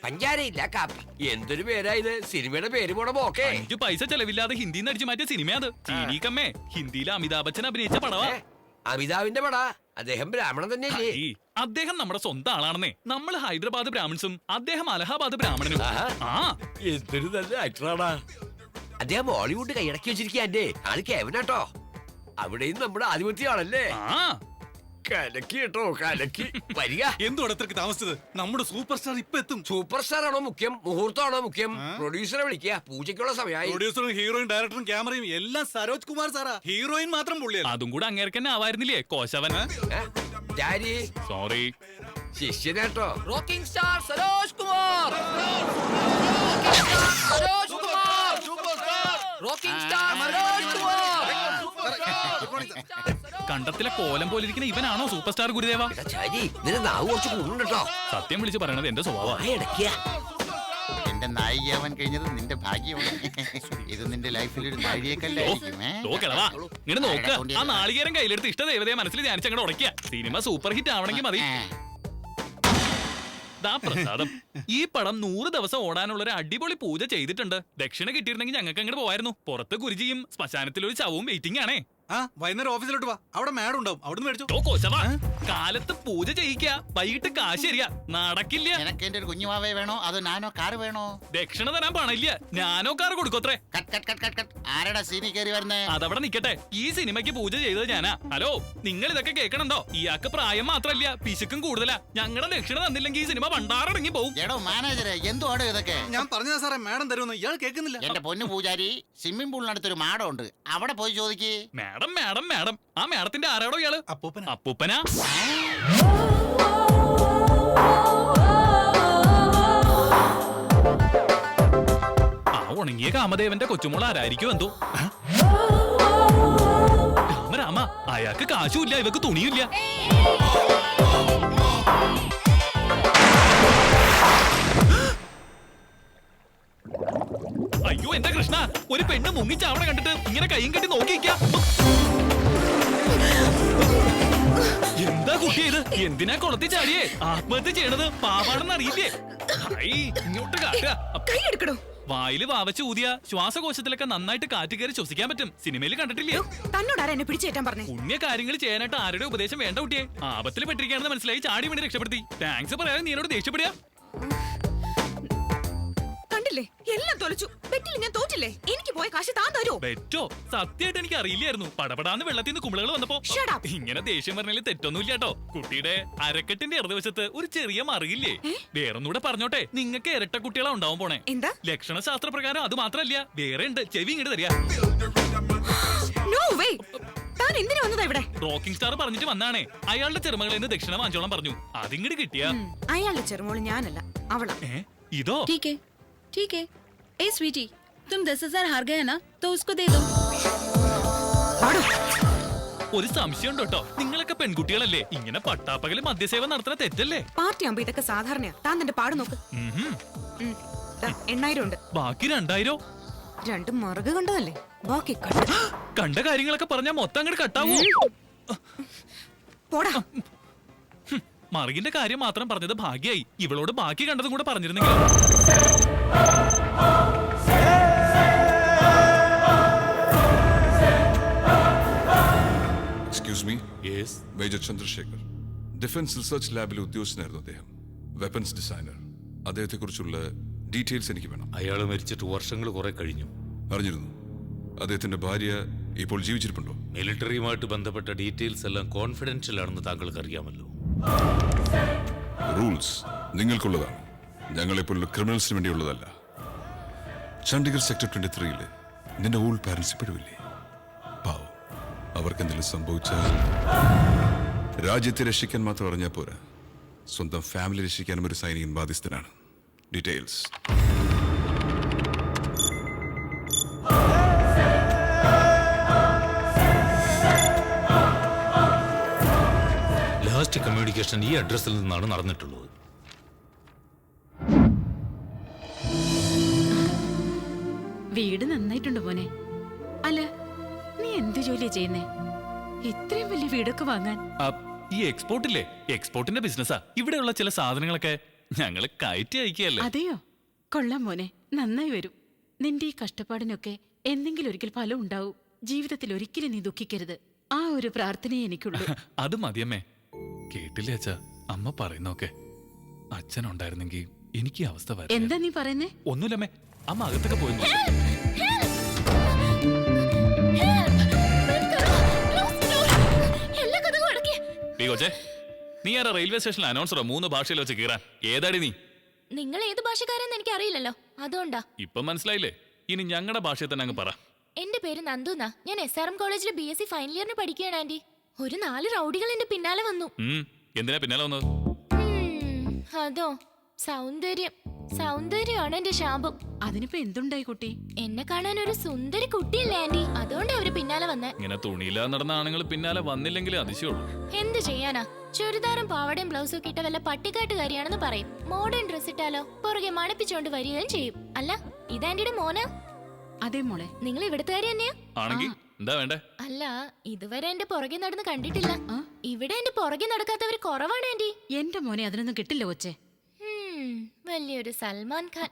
പഞ്ചാരയില്ല കാപ്പി. എന്തൊരു പേരാ ഇത്? സിനിമയുടെ പേര് പോണ പോക്കേ. 5 പൈസ ചെലവില്ലാതെ ഹിന്ദിന്ന് അടിച്ചു മാറ്റിയ സിനിമയത്. ചീനീക്കമ്മേ ഹിന്ദിയിൽ അമിതാഭ് ബച്ചൻ അഭിനയിച്ച പടവാ. അമിതാവിന്റെ പടാ? അദ്ദേഹം ബ്രാഹ്മണൻ തന്നെയല്ലേ? അദ്ദേഹം നമ്മുടെ സ്വന്തം ആളാണെന്നേ. നമ്മൾ ഹൈദരാബാദ് ബ്രാഹ്മൺസും അദ്ദേഹം അലഹാബാദ് ബ്രാഹ്മണനും. എന്തൊരു നല്ല ആക്ടറാടാ അദ്ദേഹം. ബോളിവുഡ് കൈയടക്കി വെച്ചിരിക്കുക. എന്റെ ആള് കേവനാട്ടോ. അവിടെയും നമ്മുടെ ആധിപത്യമാണല്ലേ. കലക്കി കേട്ടോ, കലക്കി. വരിക. എന്തുകൊണ്ട് അത്രക്ക് താമസിച്ചത്? നമ്മുടെ സൂപ്പർ സ്റ്റാർ ഇപ്പൊ എത്തും. സൂപ്പർ സ്റ്റാർ ആണോ മുഖ്യം, മുഹൂർത്തമാണോ മുഖ്യം? പ്രൊഡ്യൂസറെ വിളിക്കുക, പൂജയ്ക്കുള്ള സമയമായി. പ്രൊഡ്യൂസറും ഹീറോയും ഡയറക്ടറും ക്യാമറയും എല്ലാം സരോജ് കുമാർ സാറാ. ഹീറോയിൻ മാത്രം പുള്ളിയാണ്. അതും കൂടെ അങ്ങേർക്ക് തന്നെ ആവായിരുന്നില്ലേ കോശവൻ? സോറി, ശിഷ്യനാട്ടോ. Rocking star Saroj Kumar. Saroj Kumar. Rocking star Saroj Kumar. കണ്ടത്തിലെ കോലം പോലിരിക്കുന്ന ഇവനാണോ സൂപ്പർ സ്റ്റാർ ഗുരുദേവ? സത്യം വിളിച്ച് പറയണത് എന്റെ സ്വഭാവം. എന്റെ നായികയാവാൻ കഴിഞ്ഞത് നിന്റെ ഭാഗ്യമാണ്. ഇത് നിന്റെ ലൈഫിൽ ഒരു നാഴികക്കല്ലായിരിക്കും. ആ നാളികേരം കയ്യിലെടുത്ത് ഇഷ്ടദേവതയെ മനസ്സിൽ ധ്യാനിച്ചങ്ങോട്ട് ഉടയ്ക്കുക. സിനിമ സൂപ്പർ ഹിറ്റ് ആവണമെങ്കിൽ മതി. പ്രസാദം, ഈ പടം 100 ദിവസം ഓടാനുള്ള ഒരു അടിപൊളി പൂജ ചെയ്തിട്ടുണ്ട്. ദക്ഷിണ കിട്ടിയിരുന്നെങ്കിൽ ഞങ്ങൾക്ക് അങ്ങോട്ട് പോയായിരുന്നു. പുറത്ത് ഗുരുജിയും ശ്മശാനത്തിൽ ഒരു ശവവും വെയിറ്റിംഗ് ആണേ. വൈകുന്നേരം ഓഫീസിലോട്ട് വാ, അവിടെ മാഡം ഉണ്ടാവും. അവിടുന്ന് മേടിച്ചോ. കാലത്ത് പൂജ ചെയ്യിക്ക, വൈകിട്ട് കാശ് തരിക. നടക്കില്ല. എനിക്ക് എന്റെ ഒരു കുഞ്ഞുമാവേ വേണോ അതോ നാനോ കാറ് വേണോ? ദക്ഷിണ തരാൻ പണില്ല, ഞാനോ കാർ കൊടുക്കത്രേ. ആരടാ സീനി കയറി വരുന്നേ? അതവിടെ നിക്കട്ടെ. ഈ സിനിമയ്ക്ക് പൂജ ചെയ്തത് ഞാനാ. ഹലോ, നിങ്ങൾ ഇതൊക്കെ കേൾക്കണുണ്ടോ? ഇയാൾക്ക് പ്രായം മാത്രല്ല, പിശുക്കും കൂടുതലാ. ഞങ്ങളുടെ ദക്ഷിണ തന്നില്ലെങ്കിൽ ഈ സിനിമ പണ്ടാറടങ്ങി പോകും. എടോ മാനേജറെ, എന്തുവാടോ ഇതൊക്കെ? ഞാൻ പറഞ്ഞതാ സാറേ, മാഡം തരുമെന്ന്. ഇയാൾ കേൾക്കുന്നില്ല. എന്റെ പൊന്നു പൂജാരി, സ്വിമ്മിംഗ് പൂളിനടുത്തൊരു മാഡം ഉണ്ട്, അവിടെ പോയി ചോദിക്കേ. മാഡം മാഡം മാഡം, ആ മാഡത്തിന്റെ ആരാടോ ഇയാള്? അപ്പൂപ്പനാ. ആ ഉണങ്ങിയ കാമദേവന്റെ കൊച്ചുമോൾ ആരായിരിക്കും എന്തോ. രാമ, അയാൾക്ക് കാശുമില്ല, ഇവക്ക് തുണിയില്ല. അയ്യോ എന്റെ കൃഷ്ണ, ഒരു പെണ്ണ് മുങ്ങിച്ചാവണ കണ്ടിട്ട് ഇങ്ങനെ കൈയും കെട്ടി നോക്കിയിരിക്കാം. എന്താ കുട്ടി ഇത്? എന്തിനാ കുളത്തി ചാടിയേ? ആത്മഹത്യ ചെയ്യണത് പാവാണെന്ന് അറിയില്ലേ? ഇങ്ങോട്ട് കാട്ടുക. വായില് വാവച്ച് ഊതിയ ശ്വാസകോശത്തിലൊക്കെ നന്നായിട്ട് കാറ്റ് കയറി ശ്വസിക്കാൻ പറ്റും. സിനിമയിൽ കണ്ടിട്ടില്ലേ? തന്നോടാരെന്നെ പിടിച്ചേറ്റാൻ പറഞ്ഞേ? പുണ്യ കാര്യങ്ങൾ ചെയ്യാനായിട്ട് ആരുടെ ഉപദേശം വേണ്ട കുട്ടിയെ. ആപത്തിൽ പെട്ടിരിക്കുകയാണെന്ന് മനസ്സിലായി ചാടി വേണ്ടി രക്ഷപ്പെടുത്തി. താങ്ക്സ് പറയാതെ നീ എന്നോട് ദേഷ്യപ്പെടുക. കണ്ടില്ലേ, എല്ലാം തൊലച്ചു. ബെറ്റിൽ ഞാൻ തോറ്റില്ലേ? എനിക്ക് പോയ കാശ് താൻ തരോ? ബെറ്റോ? സത്യമായിട്ട് എനിക്ക് അറിയില്ലായിരുന്നു. പടപടാന്ന് വെള്ളത്തിൽ നിന്ന് കുമിളകൾ വന്നപ്പോ ഇങ്ങനെ ദേഷ്യം പറഞ്ഞാൽ തെറ്റൊന്നുമില്ല കേട്ടോ. കുട്ടിയുടെ അരക്കെട്ടിന്റെ ഇടതുവശത്ത് ഒരു ചെറിയ മറുകില്ലേ? വേറൊന്നുകൂടെ പറഞ്ഞോട്ടെ, നിങ്ങൾക്ക് ഇരട്ട കുട്ടികളാ ഉണ്ടാവാൻ പോണേ. എന്താ? ലക്ഷണശാസ്ത്ര പ്രകാരം അത് മാത്രല്ല, വേറെ ഉണ്ട്. ചെവി ഇങ്ങോട്ട് തരിക. റോക്കിംഗ് സ്റ്റാർ പറഞ്ഞിട്ട് വന്നാണേ. അയാളുടെ ചെറുമകളിൽ നിന്ന് ദക്ഷിണ വാങ്ങിച്ചോളാൻ പറഞ്ഞു. അതിങ്ങോട്ട് കിട്ടിയ അയാളുടെ ചെറുമോള് ഞാനല്ല, അവളാ. ഇതോ? ठीक है। ए स्वीटी, तुम 10,000 हार गए ना, तो उसको दे दो। ഒരു സംശയം കേട്ടോ, നിങ്ങളൊക്കെ പെൺകുട്ടികളല്ലേ? ഇങ്ങനെ പട്ടാപ്പകല് മദ്യസേവ നടത്തുന്ന തെറ്റല്ലേ? പാർട്ടി ആകുമ്പോ ഇതൊക്കെ സാധാരണയാ. താൻ തന്റെ പാട് നോക്ക്. 8,000 ഉണ്ട്. ബാക്കി 2,000? 2 മറുക് കണ്ടതല്ലേ, ബാക്കി കണ്ട കാര്യങ്ങളൊക്കെ പറഞ്ഞാ മൊത്തം അങ്ങോട്ട് കട്ടാവോ? പോടാ. മറുകിന്റെ കാര്യം മാത്രം പറഞ്ഞത് ഭാഗ്യായി. ഇവളോട് ബാക്കി കണ്ടതും കൂടെ പറഞ്ഞിരുന്നെങ്കിൽ. Excuse me. Yes. Major Chandrashekhar, defence research ലാബിലെ ഉദ്യോഗസ്ഥനായിരുന്നു അദ്ദേഹം. Weapons designer. അദ്ദേഹത്തെ കുറിച്ചുള്ള ഡീറ്റെയിൽസ് എനിക്ക് വേണം. അയാൾ മരിച്ചിട്ട് വർഷങ്ങൾ കുറെ കഴിഞ്ഞു. അറിഞ്ഞിരുന്നു. അദ്ദേഹത്തിന്റെ ഭാര്യ ഇപ്പോൾ ജീവിച്ചിരിപ്പുണ്ടോ? മിലിറ്ററിയുമായിട്ട് ബന്ധപ്പെട്ട ഡീറ്റെയിൽസ് എല്ലാം കോൺഫിഡൻഷ്യൽ ആണെന്ന് താങ്കൾക്ക് അറിയാമല്ലോ. റൂൾസ് നിങ്ങൾക്കുള്ളതാണ്, ഞങ്ങളെപ്പോലുള്ള ക്രിമിനൽസിന് വേണ്ടിയുള്ളതല്ല. ചണ്ഡീഗഡ് സെക്ടർ 23-ല് നിന്റെ ഓൾഡ് പാരന്റ്സ് ഇപ്പോഴുമില്ലേ? പാവം, അവർക്ക് എന്തെങ്കിലും സംഭവിച്ചാൽ രാജ്യത്തെ രക്ഷിക്കാൻ മാത്രം അറിഞ്ഞാൽ പോരാ, സ്വന്തം ഫാമിലി രക്ഷിക്കാനും ഒരു സൈനികൻ ബാധ്യസ്ഥനാണ്. ഡീറ്റെയിൽസ്. ലാസ്റ്റ് കമ്മ്യൂണിക്കേഷൻ ഈ അഡ്രസ്സിൽ നിന്നാണ് നടന്നിട്ടുള്ളത്. വീട് നന്നായിട്ടുണ്ട് മോനെ. അല്ല, നീ എന്ത് ജോലിയാ ചെയ്യുന്നേ? ഇത്രയും വലിയ വീടൊക്കെ വാങ്ങാൻ? ഈ എക്സ്പോർട്ടില്ലേ, എക്സ്പോർട്ടിന്റെ ബിസിനസ്സാ. ഇവിടെയുള്ള ചില സാധനങ്ങളൊക്കെ ഞങ്ങള് കയറ്റി അയക്കുകയല്ലേ. അതെയോ? കൊള്ളാം മോനെ, നന്നായി വരും. നിന്റെ ഈ കഷ്ടപ്പാടിനൊക്കെ എന്തെങ്കിലും ഒരിക്കൽ ഫലം ഉണ്ടാവും. ജീവിതത്തിൽ ഒരിക്കലും നീ ദുഃഖിക്കരുത്. ആ ഒരു പ്രാർത്ഥനയെ എനിക്കുള്ളൂ. അത് മതിയമ്മേ. കേട്ടില്ലേ അച്ഛാ അമ്മ പറയുന്നൊക്കെ? അച്ഛനുണ്ടായിരുന്നെങ്കിൽ എനിക്ക് ഈ അവസ്ഥ വരും. എന്താ നീ പറയുന്നേ? ഒന്നുമില്ലമ്മേ, അമ്മ അകത്തൊക്കെ പോയി. കൊച്ചേ, നീ ആരാ റെയിൽവേ സ്റ്റേഷനിൽ അനൗൺസറോ 3 ഭാഷയിൽ വെച്ച് കീറാൻ? ഏതാടി നീ? നിങ്ങൾ ഏത് ഭാഷക്കാരെന്ന് എനിക്ക് അറിയില്ലല്ലോ, അതുകൊണ്ടാ. ഇപ്പൊ മനസ്സിലായില്ലേ? ഇനി ഞങ്ങളുടെ ഭാഷയിൽ തന്നെ അങ്ങ് പറ. എന്റെ പേര് നന്ദുന്നാ. ഞാൻ SRM കോളേജിൽ BSc ഫൈനൽ ഇയറിന് പഠിക്കുകയാണ് ആന്റി. ഒരു 4 റൗഡികൾ എന്റെ പിന്നാലെ വന്നു. എന്തിനാ പിന്നാലെ വന്നത്? അതോ, സൗന്ദര്യമാണ് എന്റെ ശാപം. അതിനിപ്പോ എന്തുണ്ടായി കുട്ടി? എന്നെ കാണാൻ ഒരു സുന്ദരി കുട്ടിയല്ലേ ആന്റി, അതുകൊണ്ട് അവര് പിന്നാലെ വന്നേ. ഇങ്ങനെ തുണിയില്ലാതെ നടന്ന ആണുങ്ങൾ പിന്നാലെ വന്നില്ലെങ്കിലേ അതിശയുള്ളൂ. എന്ത് ചെയ്യാനാ, ചുരിദാറും പാവടയും ബ്ലൗസും ഒക്കെ ഇട്ട വല്ല പട്ടിക്കാട്ടുകാരിയാണെന്ന് പറയും. മോഡേൺ ഡ്രസ് ഇട്ടാലോ പുറകെ മണപ്പിച്ചോണ്ട് വരികയും ചെയ്യും. അല്ല, ഇതാന്റിയുടെ മോനാ? അതെ മോളെ. നിങ്ങൾ ഇവിടുത്തുകാരി തന്നെയാ? ആണെങ്കിൽ എന്താ വേണ്ടേ? അല്ല, ഇതുവരെ എന്റെ പുറകെ നടന്ന് കണ്ടിട്ടില്ല. ഇവിടെ എന്റെ പുറകെ നടക്കാത്തവര് കുറവാണ് ആന്റി. എന്റെ മോനെ അതിനൊന്നും കിട്ടില്ല കൊച്ചേ. വലിയൊരു സൽമാൻ ഖാൻ.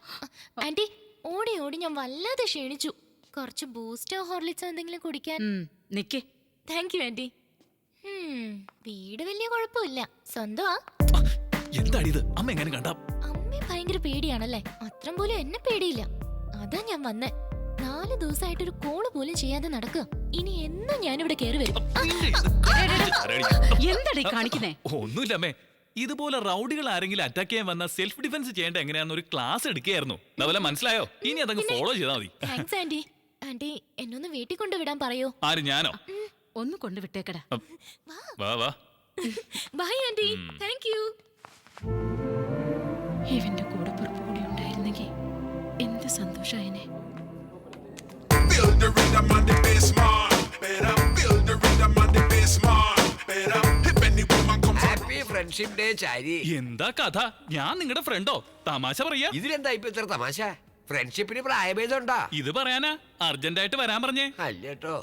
ആന്റി, ഓടി ഓടി ഞാൻ വല്ലാതെ ക്ഷീണിച്ചു. കുറച്ച് ബൂസ്റ്റോ ഹോർലിക്സോ എന്തെങ്കിലും കുടിക്കാൻ. നിക്കേ. Thank you aunty. വീട് വലിയ കുഴപ്പമില്ല, സ്വന്തമാ. എന്താണിത്? അമ്മ എങ്ങനെ കണ്ട? അമ്മ ഭയങ്കര പേടിയാണല്ലേ? അത്രം പോലും എന്നെ പേടിയില്ല. അതാ ഞാൻ വന്നേ. 4 ദിവസമായിട്ടൊരു കോള് പോലും ചെയ്യാതെ നടക്കുക. ഇനി എന്നും ഞാനിവിടെ കയറി വരും. എന്താടേ കാണിക്കുന്നേ? ഒന്നുമില്ലമ്മേ, ഇതുപോലെ റൗഡികൾ ആരെങ്കിലും അറ്റാക്ക് ചെയ്യാൻ വന്ന സെൽഫ് ഡിഫൻസ് ചെയ്യേണ്ട എങ്ങനെയാന്ന് ഒരു ക്ലാസ് എടുക്കുകയായിരുന്നു. അതുപോലെ മനസ്സിലായോ? ഇനി അതങ്ങ് ഫോളോ ചെയ്താൽ മതി. Thanks anti. ആന്റി, എന്നൊന്ന് വീട്ടിൽ കൊണ്ടുവിടാൻ പറയോ? ആര്, ഞാനോ? ഒന്ന് കൊണ്ടുവിട്ടേക്കടാ. വാ വാ. By anti. Thank you. ഇവന്റെ കൂടെ പുറപ്പ് കൂടി ഉണ്ടായിരുന്നെങ്കിൽ എന്ത് സന്തോഷായനെ. ഹാപ്പി ഫ്രണ്ട്ഷിപ്പ് ഡേ ചാരി. എന്താ കഥ? ഞാൻ നിങ്ങളുടെ ഫ്രണ്ടോ? തമാശ പറയാ. ഇതിലെന്താ ഇപ്പൊ ഇത്ര തമാശ? ഫ്രണ്ട്ഷിപ്പിന് പ്രായഭേദമുണ്ടാ? ഇത് പറയാനാ അർജന്റായിട്ട് വരാൻ പറഞ്ഞേ? അല്ലേട്ടോ,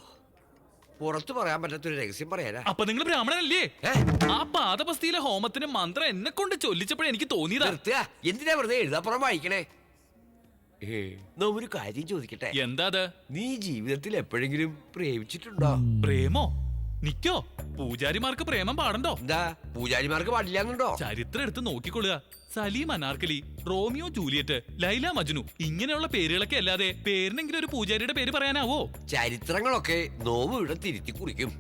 പുറത്തു പറയാൻ പറ്റാത്തൊരു രഹസ്യം പറയാനാ. അപ്പൊ നിങ്ങൾ ബ്രാഹ്മണനല്ലേ? ആ പാദപസ്തിയിലെ ഹോമത്തിന് മന്ത്രം എന്നെ കൊണ്ട് ചൊല്ലിച്ചപ്പോഴേ എനിക്ക് തോന്നിയതാ. എന്തിനാ വെറുതെ എഴുതാപ്പുറം വായിക്കണേ? ഒരു കാര്യം ചോദിക്കട്ടെ? എന്താ? നീ ജീവിതത്തിൽ എപ്പോഴെങ്കിലും പ്രേമിച്ചിട്ടുണ്ടോ? പ്രേമോ? നിക്കോ? പൂജാരിമാർക്ക് പ്രേമം പാടണ്ടോ? എന്താ പൂജാരിമാർക്ക് പാടില്ലാന്നുണ്ടോ? ചരിത്രം എടുത്ത് നോക്കിക്കൊള്ളുക. സലീം അനാർക്കലി, റോമിയോ ജൂലിയറ്റ്, ലൈല മജ്നു, ഇങ്ങനെയുള്ള പേരുകളൊക്കെ അല്ലാതെ പേരിനെങ്കിലും ഒരു പൂജാരിയുടെ പേര് പറയാനാവോ? ചരിത്രങ്ങളൊക്കെ നോവ് ഇവിടെ തിരുത്തി കുറിക്കും.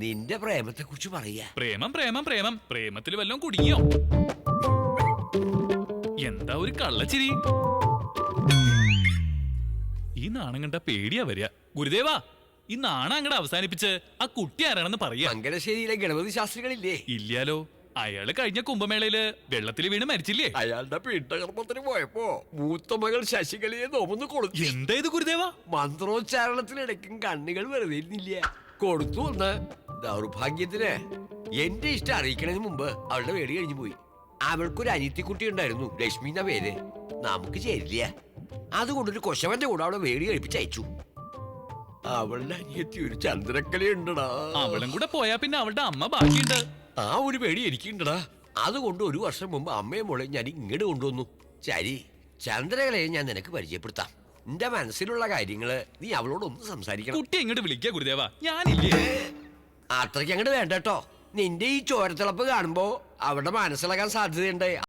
നിന്റെ പ്രേമത്തെ കുറിച്ച് പറയാ. പ്രേമം പ്രേമം പ്രേമം. പ്രേമത്തിൽ വല്ലതും കുടുങ്ങിയോ? എന്താ ഒരു കള്ളച്ചിരി? ഈ നാണം കണ്ട പേടിയാ വരിക. ഗുരുദേവാ, ഈ നാണം അങ്ങടെ അവസാനിപ്പിച്ച് ആ കുട്ടി ആരാണെന്ന് പറയാ. മംഗലശ്ശേരിയിലെ ഗണപതി ശാസ്ത്രികളില്ലേ? ഇല്ലാലോ. അയാള് കഴിഞ്ഞ കുംഭമേളയില് വെള്ളത്തിൽ വീണ് മരിച്ചില്ലേ? അയാളുടെ പീഠകർമ്മത്തിന് പോയപ്പോ മൂത്ത മകൾ ശശികലയെ നോമ്പൊന്ന് കൊടുത്തു. എന്താ ഇത് ഗുരുദേവാ? മന്ത്രോച്ചാരണത്തിനിടയ്ക്കും കണ്ണുകൾ വെറുതെ ഇരുന്നില്ല, കൊടുത്തു. ഒന്ന് ദൗർഭാഗ്യത്തിന് എന്റെ ഇഷ്ടം അറിയിക്കണതിന് മുമ്പ് അവളുടെ വേടി കഴിഞ്ഞു പോയി. അവൾക്കൊരു അനിയത്തിക്കുട്ടി ഉണ്ടായിരുന്നു, ലക്ഷ്മി എന്ന പേര്. നമുക്ക് ചേരില്ല, അതുകൊണ്ടൊരു കൊശവന്റെ കൂടെ അവളെ വേടി കഴിപ്പിച്ച് അയച്ചു. അവളുടെ അനിയത്തി ഒരു ചന്ദ്രക്കലയുണ്ടടാ. അവളും കൂടെ പോയാ പിന്നെ അവളുടെ അമ്മ ബാക്കിയുണ്ട്. ആ ഒരു പേടി എനിക്കുണ്ടടാ. അതുകൊണ്ട് 1 വർഷം മുമ്പ് അമ്മയെ മോളെ ഞാൻ ഇങ്ങോട്ട് കൊണ്ടുവന്നു. ചരി, ചന്ദ്രകലയെ ഞാൻ നിനക്ക് പരിചയപ്പെടുത്താം. നിന്റെ മനസ്സിലുള്ള കാര്യങ്ങള് നീ അവളോടൊന്ന് സംസാരിക്കണം. കുട്ടി ഇങ്ങോട്ട് വിളിക്കാ ഗുരുദേവാ, ഞാനില്ലേ. അത്രയ്ക്ക് അങ്ങോട്ട് വേണ്ട കേട്ടോ. നിന്റെ ഈ ചോരത്തിളപ്പ് കാണുമ്പോ അവളുടെ മനസ്സിലാക്കാൻ സാധ്യതയുണ്ട്.